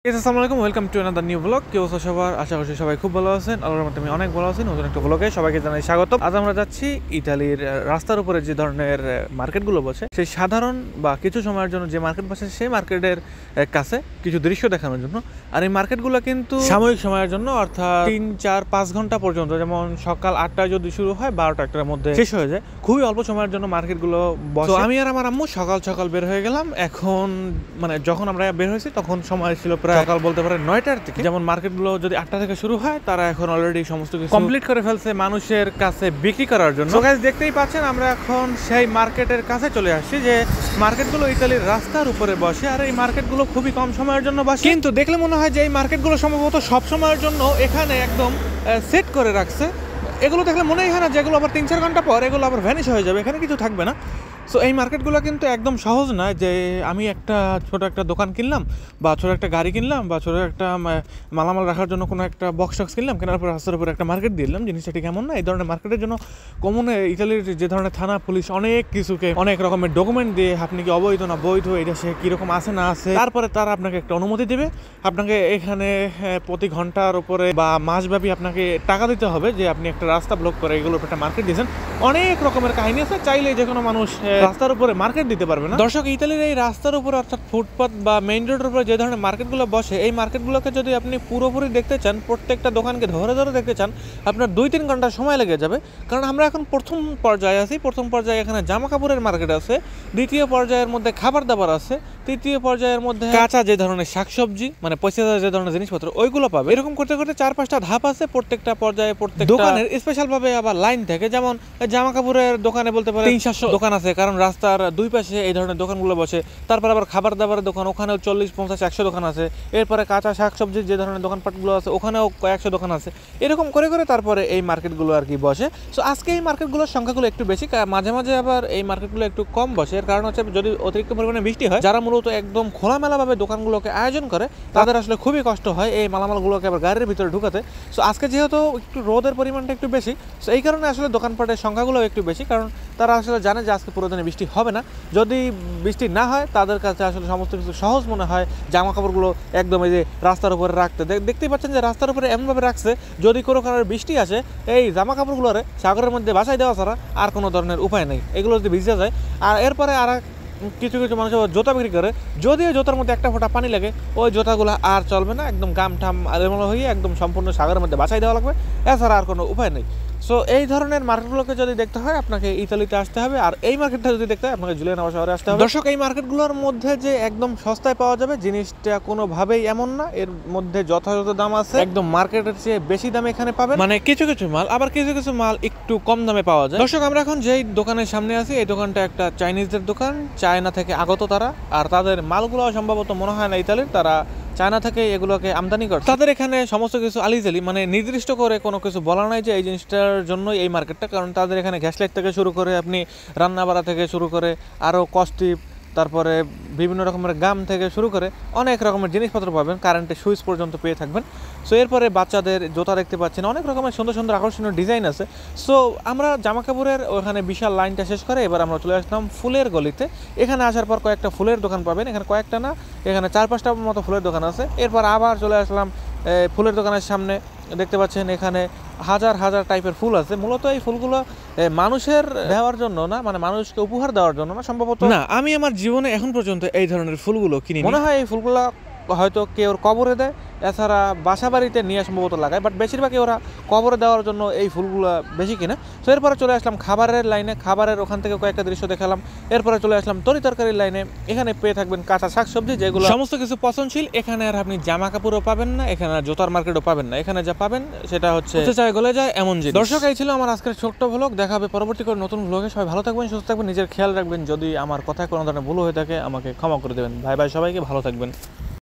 আসসালামু আলাইকুম, welcome to another new blog. কি অবস্থা সবার? আশা করছি সবাই খুব ভালো আছেন। আল্লাহর রহমতে আমি অনেক ভালো আছি। নতুন একটা ব্লগে সবাইকে জানাই স্বাগত। আজ আমরা যাচ্ছি ইতালির রাস্তার উপরে যে ধরনের মার্কেটগুলো বসে, সেই সাধারণ বা কিছু সময়ের জন্য যে মার্কেট বসে সেই মার্কেটের কাছে কিছু দৃশ্য দেখানোর জন্য। আর এই মার্কেটগুলো কিন্তু সাময়িক সময়ের জন্য, অর্থাৎ 3-4-5 ঘন্টা পর্যন্ত, যেমন সকাল 8টায় যদি শুরু হয় 12টা-1টার মধ্যে শেষ হয়ে যায়। খুবই অল্প সময়ের জন্য মার্কেটগুলো বসে। আমি আর আমার আম্মু সকাল সকাল বের হয়ে গেলাম। এখন মানে যখন আমরা বের হয়েছি তখন সময় ছিল সকাল বলতে পারে 9টার দিকে। যেমন মার্কেটগুলো যদি 8টা থেকে শুরু হয়, তারা এখন অলরেডি সমস্ত কিছু কমপ্লিট করে ফেলছে মানুষের কাছে বিক্রি করার জন্য। সো গাইস, দেখতেই পাচ্ছেন আমরা এখন সেই মার্কেটের কাছে চলে আসছি, যে মার্কেটগুলো ইতালির রাস্তার উপরে বসে। আর এই মার্কেটগুলো খুবই কম সময়ের জন্য বসে, কিন্তু দেখলে মনে হয় যে এই মার্কেটগুলো সম্ভবত সব সময়ের জন্য এখানে একদম সেট করে রাখছে। এগুলো দেখলে মনেই হয় না যেগুলো আবার 3-4 ঘন্টা পর এগুলো আবার ভ্যানিশ হয়ে যাবে, এখানে কিছু থাকবে না। সো এই মার্কেটগুলো কিন্তু একদম সহজ নয় যে আমি একটা ছোট একটা দোকান কিনলাম, বা ছোট একটা গাড়ি কিনলাম, বা ছোট একটা মালামাল রাখার জন্য কোনো একটা বক্স টক্স কিনলাম, কেনার পর রাস্তার উপরে একটা মার্কেট দিলাম। জিনিসটা ঠিক এমন না। এই ধরনের মার্কেটের জন্য কমনে ইতালির যে ধরনের থানা পুলিশ অনেক কিছুকে অনেক রকমের ডকুমেন্ট দিয়ে, আপনি কি অবৈধ না বৈধ, এটা সে কীরকম আছে না আছে, তারপরে তারা আপনাকে একটা অনুমতি দেবে। আপনাকে এখানে প্রতি ঘন্টার উপরে বা মাসব্যাপী আপনাকে টাকা দিতে হবে, যে আপনি একটা রাস্তা ব্লক করে এগুলোর একটা মার্কেট দিয়েছেন। অনেক রকমের কাহিনী আছে, চাইলে যে কোনো মানুষ রাস্তার উপরে মার্কেট দিতে পারবে না। দর্শক, ইতালির এই রাস্তার উপরে অর্থাৎ ফুটপাথ বা মেইন রোডের উপরে যে ধরনের মার্কেটগুলো বসে, এই মার্কেটগুলোকে যদি আপনি পুরোপুরি দেখতে চান, প্রত্যেকটা দোকানকে ধরে ধরে দেখতে চান, আপনার 2-3 ঘন্টা সময় লেগে যাবে। কারণ আমরা এখন প্রথম পর্যায়ে আছি। প্রথম পর্যায়ে এখানে জামা কাপড়ের মার্কেট আছে, দ্বিতীয় পর্যায়ের মধ্যে খাবার দাবার আছে, তৃতীয় পর্যায়ের মধ্যে কাঁচা যে ধরনের শাকসবজি, মানে পয়সা যে ধরনের জিনিসপত্র, ওইগুলো পাবে। এরকম করতে করতে 4-5টা ধাপ আছে। প্রত্যেকটা পর্যায়ে প্রত্যেক দোকানের স্পেশাল ভাবে আবার লাইন থাকে। যেমন জামা কাপড়ের দোকানে বলতে পারে 300-400 দোকান আছে, কারণ রাস্তার দুই পাশে এই ধরনের দোকানগুলো বসে। তারপর আবার খাবার দাবারের দোকান, ওখানেও 40-50-100 দোকান আছে। এরপরে কাঁচা শাকসবজির যে ধরনের দোকানপাটগুলো আছে, ওখানেও 100 দোকান আছে। এরকম করে করে তারপরে এই মার্কেটগুলো আর কি বসে। সো আজকে এই মার্কেটগুলোর সংখ্যাগুলো একটু বেশি, মাঝে মাঝে আবার এই মার্কেটগুলো একটু কম বসে। এর কারণ হচ্ছে যদি অতিরিক্ত পরিমাণে বৃষ্টি হয়, যারা মূলত একদম খোলামেলাভাবে দোকানগুলোকে আয়োজন করে, তাদের আসলে খুবই কষ্ট হয় এই মালামালগুলোকে আবার গাড়ির ভিতরে ঢুকাতে। সো আজকে যেহেতু একটু রোদের পরিমাণটা একটু বেশি, সো এই কারণে আসলে দোকানপাটের সংখ্যাগুলো একটু বেশি, কারণ তারা আসলে জানে যে আজকে পুরো দিনে বৃষ্টি হবে না। যদি বৃষ্টি না হয়, তাদের কাছে আসলে সমস্ত কিছু সহজ মনে হয়। জামা কাপড়গুলো একদম এই যে রাস্তার উপরে রাখতে, দেখতেই পাচ্ছেন যে রাস্তার উপরে এমনভাবে রাখছে, যদি কোনো কারণে বৃষ্টি আসে, এই জামা কাপড়গুলোরে সাগরের মধ্যে বাসায় দেওয়া ছাড়া আর কোনো ধরনের উপায় নেই। এগুলো যদি ভিজে যায়, আর এরপরে আর কিছু কিছু মানুষ জুতা বিক্রি করে, যদি ওই জুতার মধ্যে একটা ফোঁটা পানি লাগে, ওই জুতাগুলো আর চলবে না, একদম গাম ঠাম এলোমেলো হয়ে একদম সম্পূর্ণ সাগরের মধ্যে বাসায় দেওয়া লাগবে, এছাড়া আর কোনো উপায় নেই। সো এই ধরনের মার্কেটগুলোকে যদি দেখতে হয়, আপনাকে ইতালিতে আসতে হবে। আর এই মার্কেটটা যদি দেখতে হয়, আপনাকে জুলিয়ানোভা শহরে আসতে হবে। দর্শক, এই মার্কেটগুলোর মধ্যে যে একদম সস্তায় পাওয়া যাবে জিনিসটা কোনোভাবেই এমন না। এর মধ্যে যথাযথ দাম আছে, একদম মার্কেটের চেয়ে বেশি দামে এখানে পাবেন। মানে কিছু কিছু মাল, আবার কিছু কিছু মাল একটু কম দামে পাওয়া যায়। দর্শক, আমরা এখন যেই দোকানের সামনে আছি, এই দোকানটা একটা চাইনিজদের দোকান। চায়না থেকে আগত তারা, আর তাদের মালগুলো সম্ভবত মনে হয় না ইতালির, তারা চায়না থেকে এগুলোকে আমদানি করে। তাদের এখানে সমস্ত কিছু আলিজালি, মানে নির্দিষ্ট করে কোনো কিছু বলা নাই যে এই জিনিসটার জন্যই এই মার্কেটটা। কারণ তাদের এখানে গ্যাস লাইট থেকে শুরু করে, আপনি রান্না বাড়া থেকে শুরু করে, আরও কস্টিপ, তারপরে বিভিন্ন রকমের গাম থেকে শুরু করে অনেক রকমের জিনিসপত্র পাবেন, কারেন্টের সুইচ পর্যন্ত পেয়ে থাকবেন। সো এরপরে বাচ্চাদের জুতা দেখতে পাচ্ছেন, অনেক রকমের সুন্দর সুন্দর আকর্ষণীয় ডিজাইন আছে। সো আমরা জামা কাপড়ের ওখানে বিশাল লাইনটা শেষ করে এবার আমরা চলে আসলাম ফুলের গলিতে। এখানে আসার পর কয়েকটা ফুলের দোকান পাবেন। এখানে কয়েকটা না, এখানে 4-5টার মতো ফুলের দোকান আছে। এরপর আবার চলে আসলাম ফুলের দোকানের সামনে। দেখতে পাচ্ছেন এখানে হাজার হাজার টাইপের ফুল আছে। মূলত এই ফুলগুলো মানুষের দেওয়ার জন্য না, মানে মানুষকে উপহার দেওয়ার জন্য না, সম্ভবত না। আমি আমার জীবনে এখন পর্যন্ত এই ধরনের ফুলগুলো কিনি। মনে হয় এই ফুলগুলো হয়তো কেউ কবরে দেয়, এছাড়া বাসা বাড়িতে নিয়ে সম্ভবত লাগায়, বাট বেশিরভাগই ওরা কবরে দেওয়ার জন্য এই ফুলগুলো বেশি কিনে। তো এরপরে চলে আসলাম খাবারের লাইনে। খাবারের ওখান থেকে কয়েকটা দৃশ্য দেখালাম। এরপরে চলে আসলাম তরি তরকারির লাইনে। এখানে পেয়ে থাকবেন কাঁচা শাকসবজি, যেগুলো সমস্ত কিছু পচনশীল। এখানে আর আপনি জামা কাপড়ও পাবেন না, এখানে আর জুতার মার্কেটও পাবেন না। এখানে যা পাবেন সেটা হচ্ছে চায় গলে যায় এমন জিনিস। দর্শক, এই ছিল আমার আজকের ছোট্ট ভ্লগ। দেখা হবে পরবর্তী করে নতুন ভ্লগে। সবাই ভালো থাকবেন, সুস্থ থাকবেন, নিজের খেয়াল রাখবেন। যদি আমার কথায় কোনো ধরনের ভুল হয়ে থাকে আমাকে ক্ষমা করে দেবেন। ভাই ভাই, সবাইকে ভালো থাকবেন।